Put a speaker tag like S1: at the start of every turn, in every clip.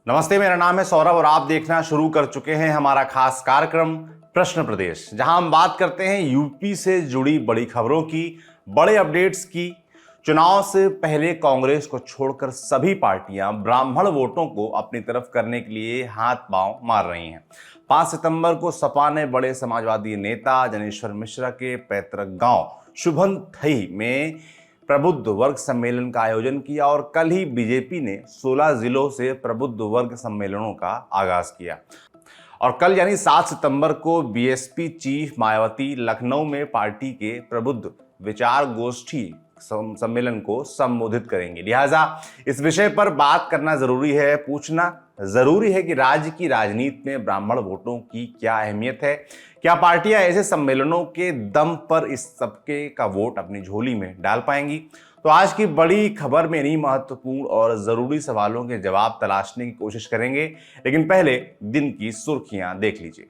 S1: नमस्ते, मेरा नाम है सौरभ और आप देखना शुरू कर चुके हैं हमारा खास कार्यक्रम प्रश्न प्रदेश, जहां हम बात करते हैं यूपी से जुड़ी बड़ी खबरों की, बड़े अपडेट्स की। चुनाव से पहले कांग्रेस को छोड़कर सभी पार्टियां ब्राह्मण वोटों को अपनी तरफ करने के लिए हाथ पांव मार रही हैं। 5 सितंबर को सपा ने बड़े समाजवादी नेता जनेश्वर मिश्रा के पैतृक गांव शुभन थई में प्रबुद्ध वर्ग सम्मेलन का आयोजन किया और कल ही बीजेपी ने 16 जिलों से प्रबुद्ध वर्ग सम्मेलनों का आगाज किया। और कल यानी 7 सितंबर को बीएसपी चीफ मायावती लखनऊ में पार्टी के प्रबुद्ध विचार गोष्ठी सम्मेलन को संबोधित करेंगे। लिहाजा इस विषय पर बात करना जरूरी है, पूछना जरूरी है कि राज्य की राजनीति में ब्राह्मण वोटों की क्या अहमियत है। क्या पार्टियां ऐसे सम्मेलनों के दम पर इस सबके का वोट अपनी झोली में डाल पाएंगी? तो आज की बड़ी खबर में इन्हीं महत्वपूर्ण और जरूरी सवालों के जवाब तलाशने की कोशिश करेंगे, लेकिन पहले दिन की सुर्खियां देख लीजिए।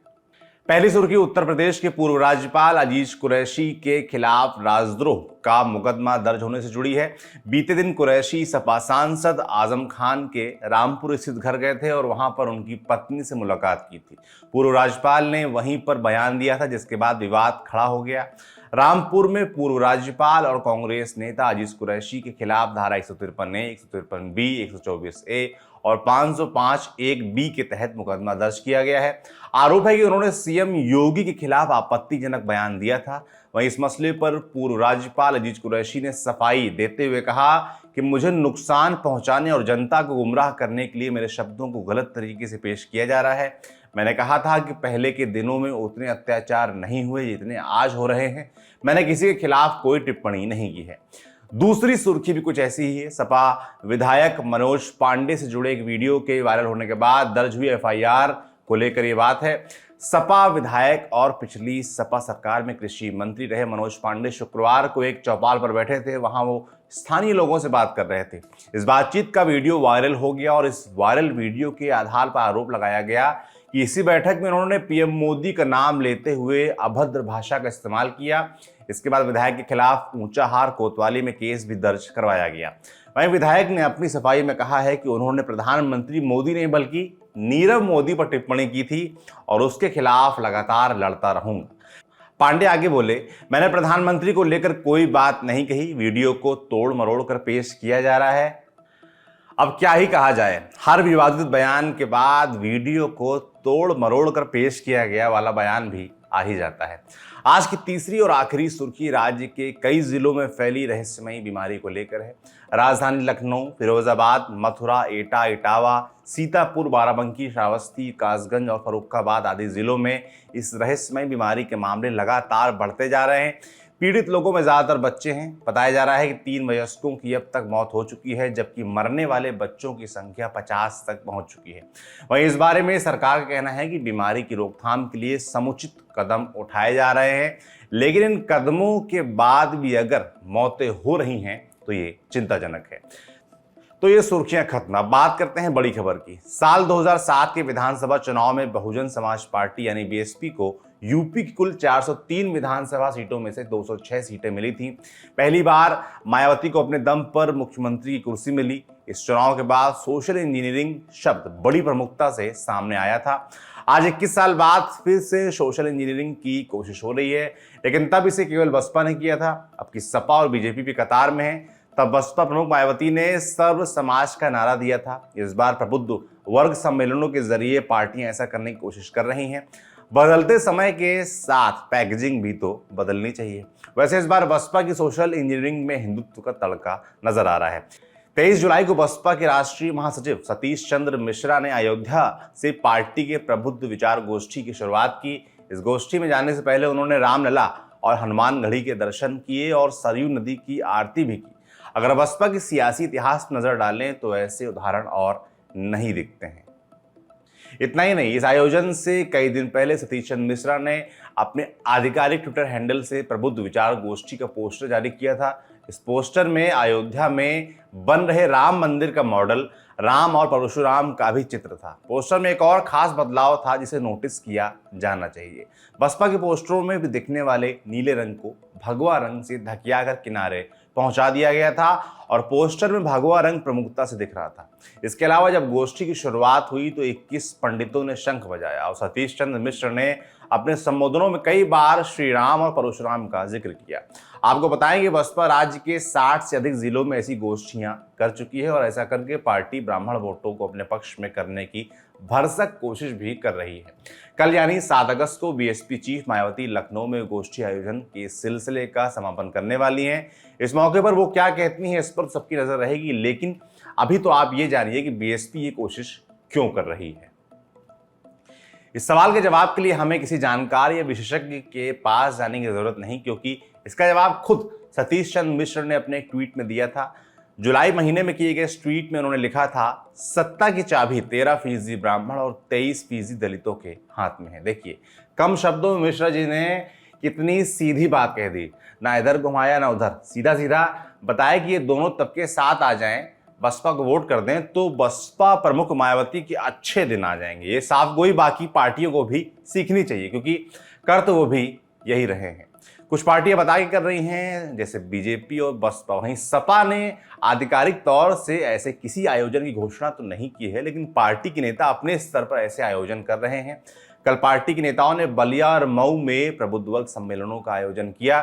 S1: पहली सुर्खी उत्तर प्रदेश के पूर्व राज्यपाल अजीज कुरैशी के खिलाफ राजद्रोह का मुकदमा दर्ज होने से जुड़ी है। बीते दिन कुरैशी सपा सांसद आजम खान के रामपुर स्थित घर गए थे और वहां पर उनकी पत्नी से मुलाकात की थी। पूर्व राज्यपाल ने वहीं पर बयान दिया था, जिसके बाद विवाद खड़ा हो गया। रामपुर में पूर्व राज्यपाल और कांग्रेस नेता अजीज कुरैशी के खिलाफ धारा 153A, 153B, 124A और 505(1)B के तहत मुकदमा दर्ज किया गया है। आरोप है कि उन्होंने सीएम योगी के खिलाफ आपत्तिजनक बयान दिया था। वहीं इस मसले पर पूर्व राज्यपाल अजीज कुरैशी ने सफाई देते हुए कहा कि मुझे नुकसान पहुंचाने और जनता को गुमराह करने के लिए मेरे शब्दों को गलत तरीके से पेश किया जा रहा है। मैंने कहा था कि पहले के दिनों में उतने अत्याचार नहीं हुए जितने आज हो रहे हैं। मैंने किसी के खिलाफ कोई टिप्पणी नहीं की है। दूसरी सुर्खी भी कुछ ऐसी ही है। सपा विधायक मनोज पांडे से जुड़े एक वीडियो के वायरल होने के बाद दर्ज हुई एफआईआर को लेकर ये बात है। सपा विधायक और पिछली सपा सरकार में कृषि मंत्री रहे मनोज पांडे शुक्रवार को एक चौपाल पर बैठे थे। वहां वो स्थानीय लोगों से बात कर रहे थे। इस बातचीत का वीडियो वायरल हो गया और इस वायरल वीडियो के आधार पर आरोप लगाया गया कि इसी बैठक में उन्होंने पीएम मोदी का नाम लेते हुए अभद्र भाषा का इस्तेमाल किया। इसके बाद विधायक के खिलाफ ऊंचाहार कोतवाली में केस भी दर्ज करवाया गया। वहीं विधायक ने अपनी सफाई में कहा है कि उन्होंने प्रधानमंत्री मोदी नहीं बल्कि नीरव मोदी पर टिप्पणी की थी और उसके खिलाफ लगातार लड़ता रहूंगा। पांडे आगे बोले, मैंने प्रधानमंत्री को लेकर कोई बात नहीं कही। वीडियो को तोड़ मरोड़ कर पेश किया जा रहा है। अब क्या ही कहा जाए, हर विवादित बयान के बाद वीडियो को तोड़ मरोड़ कर पेश किया गया वाला बयान भी आ ही जाता है। आज की तीसरी और आखिरी सुर्खी राज्य के कई जिलों में फैली रहस्यमयी बीमारी को लेकर है। राजधानी लखनऊ, फिरोजाबाद, मथुरा, एटा, इटावा, सीतापुर, बाराबंकी, श्रावस्ती, कासगंज और फर्रुखाबाद आदि जिलों में इस रहस्यमयी बीमारी के मामले लगातार बढ़ते जा रहे हैं। पीड़ित लोगों में ज्यादातर बच्चे हैं। बताया जा रहा है कि 3 वयस्कों की अब तक मौत हो चुकी है, जबकि मरने वाले बच्चों की संख्या 50 तक पहुंच चुकी है। वहीं इस बारे में सरकार का कहना है कि बीमारी की रोकथाम के लिए समुचित कदम उठाए जा रहे हैं, लेकिन इन कदमों के बाद भी अगर मौतें हो रही हैं तो ये चिंताजनक है। तो ये सुर्खियां खत्म। अब बात करते हैं बड़ी खबर की। साल 2007 के विधानसभा चुनाव में बहुजन समाज पार्टी यानी बीएसपी को यूपी की कुल 403 विधानसभा सीटों में से 206 सीटें मिली थी। पहली बार मायावती को अपने दम पर मुख्यमंत्री की कुर्सी मिली। इस चुनाव के बाद सोशल इंजीनियरिंग शब्द बड़ी प्रमुखता से सामने आया था। आज 21 साल बाद फिर से सोशल इंजीनियरिंग की कोशिश हो रही है, लेकिन तब इसे केवल बसपा ने किया था। अब की सपा और बीजेपी भी कतार में है। तब बसपा प्रमुख मायावती ने सर्व समाज का नारा दिया था। इस बार प्रबुद्ध वर्ग सम्मेलनों के जरिए पार्टियां ऐसा करने की कोशिश कर रही हैं। बदलते समय के साथ पैकेजिंग भी तो बदलनी चाहिए। वैसे इस बार बसपा की सोशल इंजीनियरिंग में हिंदुत्व का तड़का नजर आ रहा है। 23 जुलाई को बसपा के राष्ट्रीय महासचिव सतीश चंद्र मिश्रा ने अयोध्या से पार्टी के प्रबुद्ध विचार गोष्ठी की शुरुआत की। इस गोष्ठी में जाने से पहले उन्होंने रामलला और हनुमानगढ़ी के दर्शन किए और सरयू नदी की आरती भी की। अगर बसपा की सियासी इतिहास पर नजर डालें तो ऐसे उदाहरण और नहीं दिखते हैं। इतना ही नहीं, इस आयोजन से कई दिन पहले सतीश चंद्र मिश्रा ने अपने आधिकारिक ट्विटर हैंडल से प्रबुद्ध विचार गोष्ठी का पोस्टर जारी किया था। इस पोस्टर में अयोध्या में बन रहे राम मंदिर का मॉडल, राम और परशुराम का भी चित्र था। पोस्टर में एक और खास बदलाव था जिसे नोटिस किया जाना चाहिए। बसपा के पोस्टरों में भी दिखने वाले नीले रंग को भगवा रंग से ढकिया कर किनारे पहुंचा दिया गया था और पोस्टर में भगवा रंग प्रमुखता से दिख रहा था। इसके अलावा जब गोष्ठी की शुरुआत हुई तो 21 पंडितों ने शंख बजाया और सतीश चंद्र मिश्र ने अपने संबोधनों में कई बार श्री राम और परशुराम का जिक्र किया। आपको बताएं कि बसपा राज्य के 60 से अधिक जिलों में ऐसी गोष्ठियां कर चुकी है और ऐसा करके पार्टी ब्राह्मण वोटों को अपने पक्ष में करने की भरसक कोशिश भी कर रही है। कल यानी 7 अगस्त को बीएसपी चीफ मायावती लखनऊ में गोष्ठी आयोजन के सिलसिले का समापन करने वाली हैं। इस मौके पर वो क्या कहती हैं इस पर सबकी नजर रहेगी, लेकिन अभी तो आप ये जानिए कि बीएसपी ये कोशिश क्यों कर रही है। इस सवाल के जवाब के लिए हमें किसी जानकार या विशेषज्ञ के पास जाने की जरूरत नहीं, क्योंकि इसका जवाब खुद सतीश चंद्र मिश्र ने अपने एक ट्वीट में दिया था। जुलाई महीने में किए गए इस ट्वीट में उन्होंने लिखा था, सत्ता की चाबी 13% ब्राह्मण और 23% दलितों के हाथ में है। देखिए, कम शब्दों में मिश्रा जी ने कितनी सीधी बात कह दी, ना इधर घुमाया ना उधर, सीधा सीधा बताया कि ये दोनों तबके साथ आ जाएं, बसपा को वोट कर दें तो बसपा प्रमुख मायावती के अच्छे दिन आ जाएंगे। ये साफ गोई बाकी पार्टियों को भी सीखनी चाहिए, क्योंकि कर तो वो भी यही रहे हैं। कुछ पार्टियां बता के कर रही हैं, जैसे बीजेपी और बसपा। वहीं सपा ने आधिकारिक तौर से ऐसे किसी आयोजन की घोषणा तो नहीं की है, लेकिन पार्टी के नेता अपने स्तर पर ऐसे आयोजन कर रहे हैं। कल पार्टी के नेताओं ने बलिया और मऊ में प्रबुद्ध वर्ग सम्मेलनों का आयोजन किया।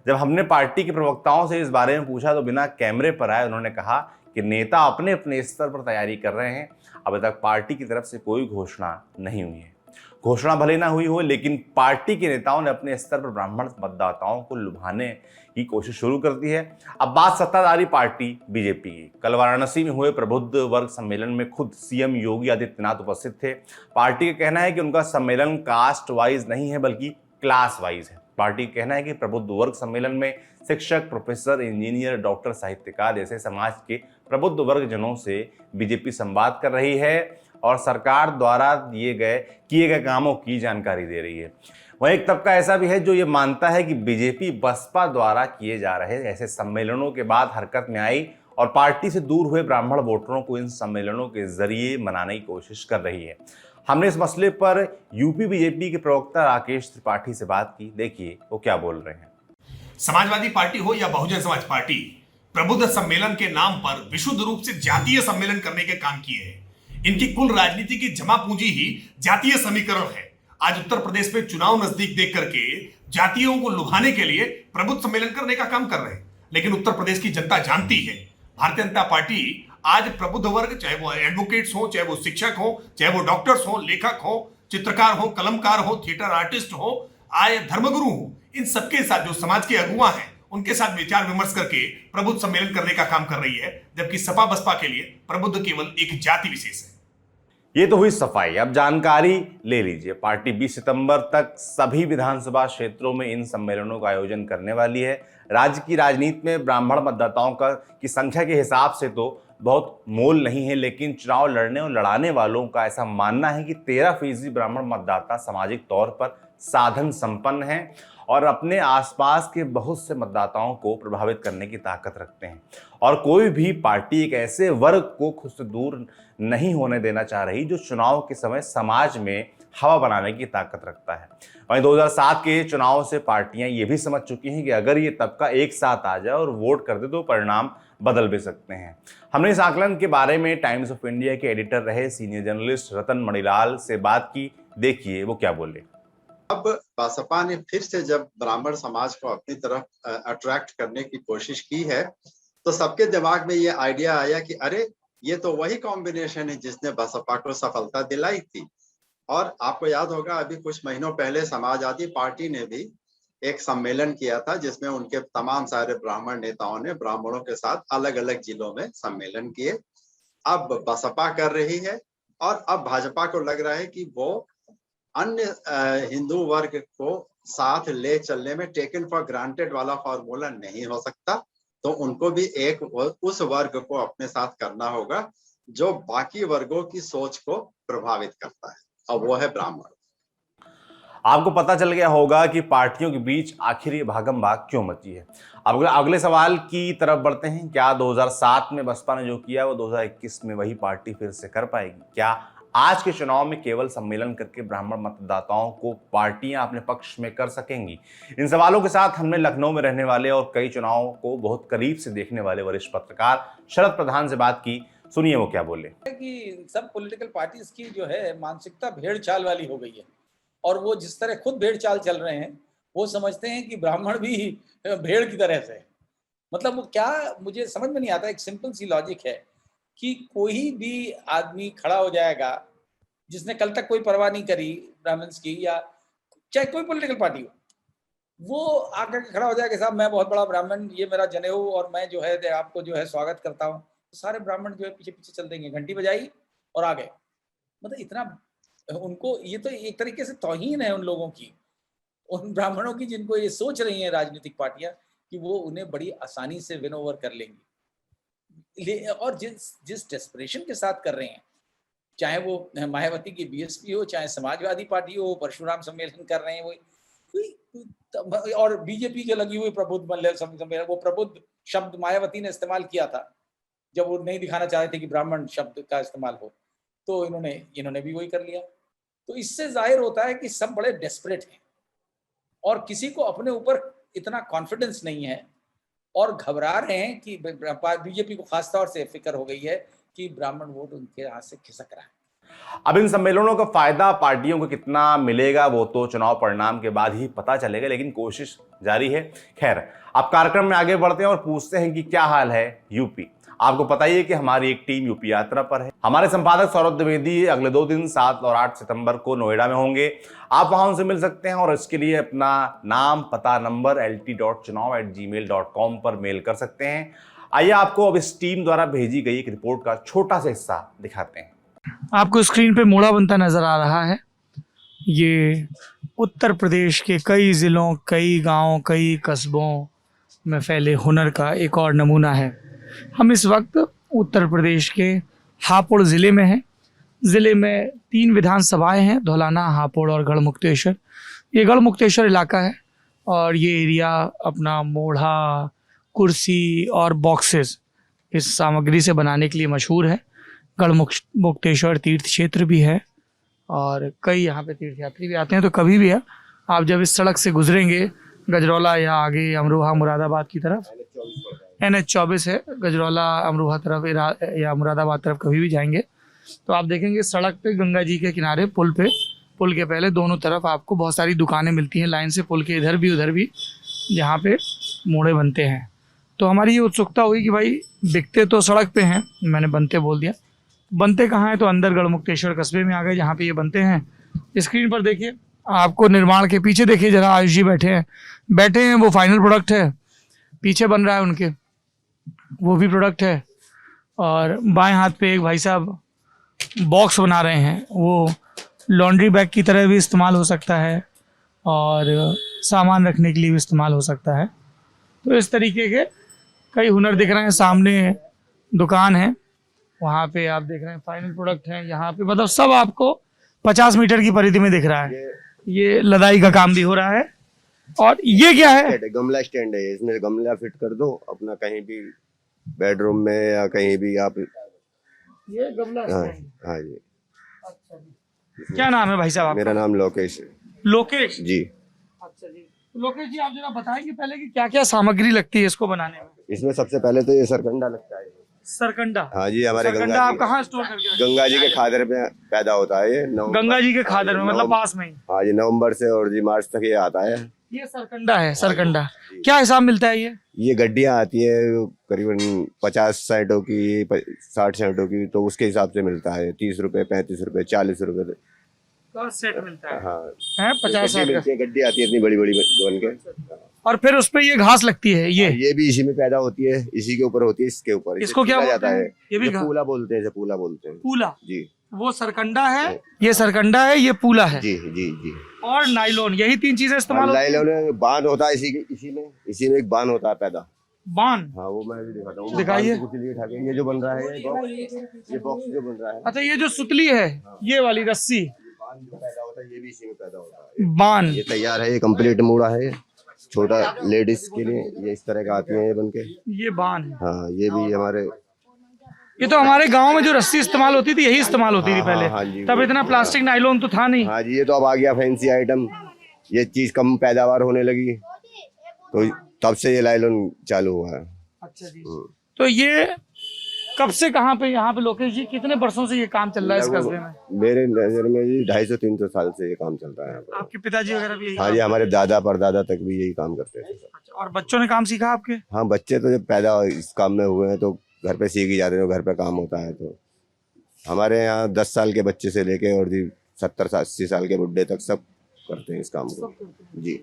S1: जब हमने पार्टी के प्रवक्ताओं से इस बारे में पूछा तो बिना कैमरे पर आए उन्होंने कहा कि नेता अपने अपने स्तर पर तैयारी कर रहे हैं, अभी तक पार्टी की तरफ से कोई घोषणा नहीं हुई है। घोषणा भले ना हुई हो, लेकिन पार्टी के नेताओं ने अपने स्तर पर ब्राह्मण मतदाताओं को लुभाने की कोशिश शुरू कर दी है। अब बात सत्ताधारी पार्टी बीजेपी की। कल वाराणसी में हुए प्रबुद्ध वर्ग सम्मेलन में खुद सीएम योगी आदित्यनाथ उपस्थित थे। पार्टी का कहना है कि उनका सम्मेलन कास्ट वाइज नहीं है बल्कि क्लास वाइज है। पार्टी का कहना है कि प्रबुद्ध वर्ग सम्मेलन में शिक्षक, प्रोफेसर, इंजीनियर, डॉक्टर, साहित्यकार जैसे समाज के प्रबुद्ध वर्ग जनों से बीजेपी संवाद कर रही है और सरकार द्वारा किए गए कामों की जानकारी दे रही है। वहीं एक तबका ऐसा भी है जो ये मानता है कि बीजेपी बसपा द्वारा किए जा रहे ऐसे सम्मेलनों के बाद हरकत में आई और पार्टी से दूर हुए ब्राह्मण वोटरों को इन सम्मेलनों के जरिए मनाने की कोशिश कर रही है। हमने इस मसले पर यूपी बीजेपी के प्रवक्ता राकेश त्रिपाठी से बात की। देखिए वो क्या बोल रहे हैं।
S2: समाजवादी पार्टी हो या बहुजन समाज पार्टी, प्रबुद्ध सम्मेलन के नाम पर विशुद्ध रूप से जातीय सम्मेलन करने के काम किए हैं। इनकी कुल राजनीति की जमा पूंजी ही जातीय समीकरण है। आज उत्तर प्रदेश में चुनाव नजदीक देख करके जातियों को लुभाने के लिए प्रबुद्ध सम्मेलन करने का काम कर रहे हैं, लेकिन उत्तर प्रदेश की जनता जानती है भारतीय जनता पार्टी आज प्रबुद्ध वर्ग, चाहे वो एडवोकेट्स हो, चाहे वो शिक्षक हो, चाहे वो डॉक्टर्स हो, लेखक हो, चित्रकार हो, कलमकार हो, थिएटर आर्टिस्ट हो, आय धर्मगुरु हो, इन सबके साथ जो समाज के अगुवा हैं उनके साथ विचार विमर्श करके प्रबुद्ध सम्मेलन करने का काम कर रही है, जबकि सपा बसपा के लिए प्रबुद्ध केवल एक जाति विशेष है।
S1: ये तो हुई सफाई। अब जानकारी ले लीजिए। पार्टी 20 सितंबर तक सभी विधानसभा क्षेत्रों में इन सम्मेलनों का आयोजन करने वाली है। राज्य की राजनीति में ब्राह्मण मतदाताओं की संख्या के हिसाब से तो बहुत मोल नहीं है, लेकिन चुनाव लड़ने और लड़ाने वालों का ऐसा मानना है कि 13% ब्राह्मण मतदाता सामाजिक तौर पर साधन संपन्न हैं और अपने आसपास के बहुत से मतदाताओं को प्रभावित करने की ताकत रखते हैं और कोई भी पार्टी एक ऐसे वर्ग को खुद से दूर नहीं होने देना चाह रही जो चुनाव के समय समाज में हवा बनाने की ताकत रखता है। वहीं 2007 के चुनाव से पार्टियां ये भी समझ चुकी हैं कि अगर ये तबका एक साथ आ जाए और वोट कर दे तो परिणाम बदल भी सकते हैं। हमने इस आकलन के बारे में टाइम्स ऑफ इंडिया के एडिटर रहे सीनियर जर्नलिस्ट रतन मणिलाल से बात की। देखिए वो क्या बोले।
S3: अब बसपा ने फिर से जब ब्राह्मण समाज को अपनी तरफ अट्रैक्ट करने की कोशिश की है तो सबके दिमाग में ये आइडिया आया कि अरे ये तो वही कॉम्बिनेशन है जिसने बसपा को सफलता दिलाई थी। और आपको याद होगा अभी कुछ महीनों पहले समाजवादी पार्टी ने भी एक सम्मेलन किया था जिसमें उनके तमाम सारे ब्राह्मण नेताओं ने ब्राह्मणों के साथ अलग अलग जिलों में सम्मेलन किए। अब बसपा कर रही है और अब भाजपा को लग रहा है कि वो अन्य हिंदू वर्ग को साथ ले चलने में टेकन फॉर ग्रांटेड वाला फॉर्मूला नहीं हो सकता, तो उनको भी एक उस वर्ग को अपने साथ करना होगा जो बाकी वर्गों की सोच को प्रभावित करता है, और वो है ब्राह्मण।
S1: आपको पता चल गया होगा कि पार्टियों के बीच आखिर ये भागम भाग क्यों मची है। अब अगले सवाल की तरफ बढ़ते हैं। क्या 2007 में बसपा ने जो किया वो 2021 में वही पार्टी फिर से कर पाएगी? क्या आज के चुनाव में केवल सम्मेलन करके ब्राह्मण मतदाताओं को पार्टियां अपने पक्ष में कर सकेंगी? इन सवालों के साथ हमने लखनऊ में रहने वाले और कई चुनावों को बहुत करीब से देखने वाले वरिष्ठ पत्रकार शरद प्रधान से बात की। सुनिए वो क्या बोले।
S4: कि सब पॉलिटिकल पार्टीज की जो है मानसिकता भेड़ चाल वाली हो गई है, और वो जिस तरह खुद भेड़ चाल चल रहे हैं वो समझते हैं कि ब्राह्मण भी भेड़ की तरह से। मतलब वो क्या, मुझे समझ में नहीं आता। एक सिंपल सी लॉजिक है कि कोई भी आदमी खड़ा हो जाएगा जिसने कल तक कोई परवाह नहीं करी ब्राह्मण्स की, या चाहे कोई पॉलिटिकल पार्टी हो, वो आकर के खड़ा हो जाएगा, साहब मैं बहुत बड़ा ब्राह्मण, ये मेरा जनेऊ और मैं जो है आपको जो है स्वागत करता हूँ। तो सारे ब्राह्मण जो है पीछे पीछे चल देंगे, घंटी बजाई और आ गए। मतलब इतना उनको, ये तो एक तरीके से तौहीन है उन लोगों की, उन ब्राह्मणों की जिनको ये सोच रही हैं राजनीतिक पार्टियां कि वो उन्हें बड़ी आसानी से विन ओवर कर लेंगी। और जिस डेस्परेशन के साथ कर रहे हैं, चाहे वो मायावती की बीएसपी हो, चाहे समाजवादी पार्टी हो, परशुराम सम्मेलन कर रहे हैं वो, और बीजेपी के लगी हुई प्रबुद्ध सम्मेलन, वो प्रबुद्ध शब्द मायावती ने इस्तेमाल किया था जब वो नहीं दिखाना चाहते थे कि ब्राह्मण शब्द का इस्तेमाल हो, तो इन्होंने भी वही कर लिया। तो इससे जाहिर होता है कि सब बड़े डेस्परेट हैं और किसी को अपने ऊपर इतना कॉन्फिडेंस नहीं है, और घबरा रहे हैं कि बीजेपी को खासतौर से फिक्र हो गई है कि ब्राह्मण वोट उनके हाथ से खिसक रहा है।
S1: अब इन सम्मेलनों का फायदा पार्टियों को कितना मिलेगा वो तो चुनाव परिणाम के बाद ही पता चलेगा, लेकिन कोशिश जारी है। खैर, अब कार्यक्रम में आगे बढ़ते हैं और पूछते हैं कि क्या हाल है यूपी। आपको पता ही है कि हमारी एक टीम यूपी यात्रा पर है। हमारे संपादक सौरभ द्विवेदी अगले 2 दिन 7 और 8 सितंबर को नोएडा में होंगे। आप वहां उनसे मिल सकते हैं और इसके लिए अपना नाम, पता, नंबर lt.chunav@gmail.com पर मेल कर सकते हैं। आइए आपको अब इस टीम द्वारा भेजी गई एक रिपोर्ट का छोटा सा हिस्सा दिखाते हैं।
S5: आपको स्क्रीन पे मोड़ा बनता नजर आ रहा है। ये उत्तर प्रदेश के कई ज़िलों, कई गांवों, कई कस्बों में फैले हुनर का एक और नमूना है। हम इस वक्त उत्तर प्रदेश के हापुड़ ज़िले में हैं। ज़िले में 3 विधानसभाएं हैं, धौलाना, हापुड़ और गढ़मुक्तेश्वर। ये गढ़मुक्तेश्वर इलाका है और ये एरिया अपना मोढ़ा, कुर्सी और बॉक्सेस इस सामग्री से बनाने के लिए मशहूर है। गढ़मुक्तेश्वर तीर्थ क्षेत्र भी है और कई यहाँ पे तीर्थयात्री भी आते हैं। तो कभी भी है, आप जब इस सड़क से गुजरेंगे गजरौला या आगे अमरोहा मुरादाबाद की तरफ, NH-24 है, गजरौला अमरोहा तरफ या मुरादाबाद तरफ कभी भी जाएंगे तो आप देखेंगे सड़क पे गंगा जी के किनारे पुल के पहले दोनों तरफ आपको बहुत सारी दुकानें मिलती हैं लाइन से, पुल के इधर भी उधर भी, जहाँ पे मोड़े बनते हैं। तो हमारी ये उत्सुकता हुई कि भाई बिकते तो सड़क पे हैं, मैंने बनते बोल दिया, बनते कहाँ हैं? तो अंदर गढ़मुक्तेश्वर कस्बे में आ गए जहाँ पे ये बनते हैं। स्क्रीन पर देखिए, आपको निर्माण के पीछे देखिए जरा, आयुष जी बैठे हैं, वो फाइनल प्रोडक्ट है, पीछे बन रहा है उनके, वो भी प्रोडक्ट है। और बाएं हाथ पे एक भाई साहब बॉक्स बना रहे हैं, वो लॉन्ड्री बैग की तरह भी इस्तेमाल हो सकता है और सामान रखने के लिए भी इस्तेमाल हो सकता है। तो इस तरीके के कई हुनर दिख रहे हैं। सामने दुकान है, वहाँ पे आप देख रहे हैं फाइनल प्रोडक्ट है। यहाँ पे मतलब सब आपको 50 मीटर की परिधि में दिख रहा है। ये लदाई का काम भी हो रहा है। और ये क्या है?
S6: गमला स्टैंड है, इसमें गमला फिट कर दो अपना, कहीं भी बेडरूम में या कहीं भी आप।
S5: ये गमला स्टैंड?
S6: हाँ जी।
S5: अच्छा जी, क्या नाम है भाई साहब आपका?
S6: मेरा नाम लोकेश है।
S5: लोकेश
S6: जी।
S5: अच्छा जी, लोकेश जी आप जरा बताएंगे पहले कि क्या क्या सामग्री लगती है इसको बनाने में?
S6: इसमें सबसे पहले तो ये सरकंडा लगता है।
S5: सरकंडा?
S6: हाँ जी, हमारे
S5: सरकंडा आप कहाँ स्टोर करके रखते हैं?
S6: गंगा जी के खादर में पैदा होता है ये।
S5: गंगा जी के खादर में, मतलब पास में ही?
S6: हाँ जी, नवंबर से और जी मार्च तक ये आता है।
S5: ये सरकंडा है। सरकंडा क्या हिसाब मिलता है? ये
S6: गड्डियाँ आती है करीबन 50 साइडों की, 60 साइडों की, तो उसके हिसाब से मिलता है 30 रुपए, 35 रुपए, 40 रुपए
S5: का सेट मिलता है।
S6: हाँ,
S5: 50
S6: गड्डी आती है इतनी बड़ी बड़ी बन के,
S5: और फिर उस पे ये घास लगती है। ये
S6: भी इसी में पैदा होती है, इसी के ऊपर होती है, इसके ऊपर।
S5: इसको क्या
S6: जाता है?
S5: ये भी
S6: पूला बोलते हैं, पूला बोलते हैं।
S5: पूला?
S6: जी।
S5: वो सरकंडा है, ये सरकंडा है, ये पूला है।
S6: जी जी जी।
S5: और नाइलॉन, यही 3 चीजें इस्तेमाल होती हैं।
S6: नाइलॉन बांध होता है इसी में एक बांध होता है पैदा।
S5: बांध?
S6: हाँ, वो मैं भी दिखाता हूँ।
S5: दिखाइए।
S6: ये जो बन रहा है, ये बॉक्स जो बन रहा है।
S5: अच्छा, ये जो सुतली है, ये वाली रस्सी,
S6: बांध जो पैदा होता है, ये भी इसी में पैदा होता है।
S5: बांध
S6: ये तैयार है, ये कंप्लीट मूड़ा है, छोटा लेडीज के लिए ये इस तरह का आती है ये बनके।
S5: ये बांध?
S6: हाँ, ये भी हमारे
S5: ये तो हमारे गांव में जो रस्सी इस्तेमाल होती थी यही इस्तेमाल होती थी पहले।
S6: हाँ जी,
S5: तब इतना प्लास्टिक नायलॉन तो था नहीं।
S6: हाँ जी, ये तो अब आ गया फैंसी आइटम, ये चीज कम पैदावार होने लगी तो तब से ये नायलॉन चालू हुआ है।
S5: अच्छा जी। तो ये कब से कहाँ पे यहाँ पे लोकेश जी कितने वर्षों से ये काम चल रहा है इस कस्बे में?
S6: मेरे नजर में जी 250-300 साल से ये काम चलता है यहाँ पर।
S5: आपके पिताजी वगैरह भी यही
S6: हाँ
S5: काम
S6: जी, हमारे दादा परदादा तक भी यही काम करते थे।
S5: अच्छा, और बच्चों ने काम सीखा आपके?
S6: हाँ, बच्चे तो जब पैदा इस काम में हुए हैं तो घर पे सीख ही जाते हैं, घर पे काम होता है। तो हमारे यहाँ 10 साल के बच्चे से लेके और जी 70-80 साल के बुढ़े तक सब करते हैं इस काम को जी।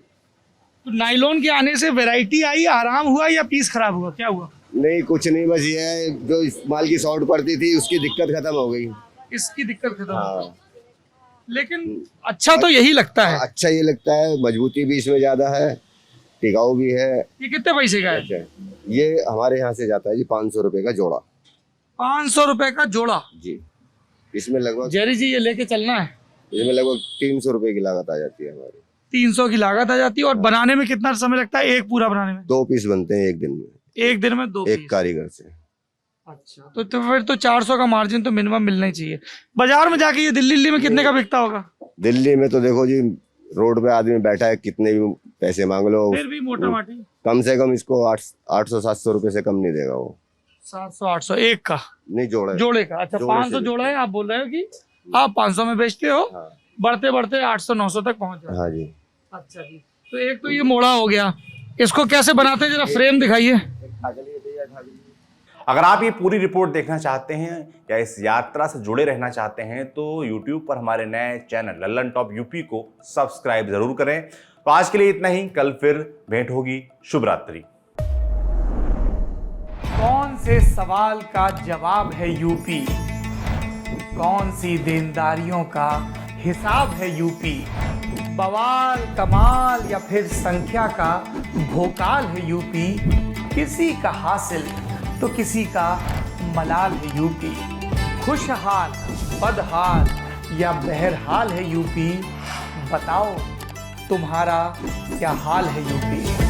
S5: तो नायलॉन के आने से वैरायटी आई, आराम हुआ या पीस खराब हुआ, क्या हुआ?
S6: नहीं, कुछ नहीं, बस ये है जो इस माल की शॉर्ट पड़ती थी उसकी दिक्कत खत्म हो गई।
S5: इसकी दिक्कत खत्म हो गई।
S6: हाँ,
S5: लेकिन अच्छा तो यही लगता है।
S6: अच्छा ये लगता है, मजबूती भी इसमें ज्यादा है, टिकाऊ भी है।
S5: ये कितने पैसे का है?
S6: अच्छा, ये हमारे यहाँ से जाता है जी 500 रुपए का जोड़ा।
S5: 500 रुपए का जोड़ा
S6: जी, इसमें लगभग
S5: जेरी जी ये लेके चलना है।
S6: इसमें लगभग 300 रुपए की लागत आ जाती है हमारी।
S5: 300 की लागत आ जाती है। और बनाने में कितना समय लगता है एक पूरा बनाने में?
S6: 2 पीस बनते हैं एक दिन में,
S5: एक दिन में 2
S6: एक
S5: पीस।
S6: कारीगर से।
S5: अच्छा, तो फिर तो 400 का मार्जिन तो मिनिमम मिलना ही चाहिए। बाजार में जाके ये दिल्ली में कितने का बिकता होगा?
S6: दिल्ली में तो देखो जी, रोड पे आदमी बैठा है, कितने भी पैसे मांग लो,
S5: फिर भी मोटा माटी
S6: कम से कम इसको 800-700 रुपए से कम नहीं देगा वो।
S5: 700-800 एक का
S6: नहीं, जोड़ा
S5: जोड़े का। अच्छा,
S6: जोड़े
S5: 500
S6: से
S5: जोड़ा है। आप बोल रहे हो कि आप 500 में बेचते हो,
S6: हाँ।
S5: बढ़ते बढ़ते 800-900 तक पहुंच जाए।
S6: हाँ जी।
S5: अच्छा जी। तो एक तो ये मोड़ा हो गया, इसको कैसे बनाते हैं जरा फ्रेम दिखाइए।
S1: अगर आप ये पूरी रिपोर्ट देखना चाहते हैं या इस यात्रा से जुड़े रहना चाहते हैं तो YouTube पर हमारे नए चैनल लल्लन टॉप यूपी को सब्सक्राइब जरूर करें। तो आज के लिए इतना ही, कल फिर भेंट होगी। शुभ रात्रि।
S5: कौन से सवाल का जवाब है यूपी? कौन सी देनदारियों का हिसाब है यूपी? बवाल कमाल या फिर संख्या का भोकाल है यूपी? किसी का हासिल तो किसी का मलाल है यूपी? खुशहाल, बदहाल या बहरहाल है यूपी? बताओ तुम्हारा क्या हाल है यूपी?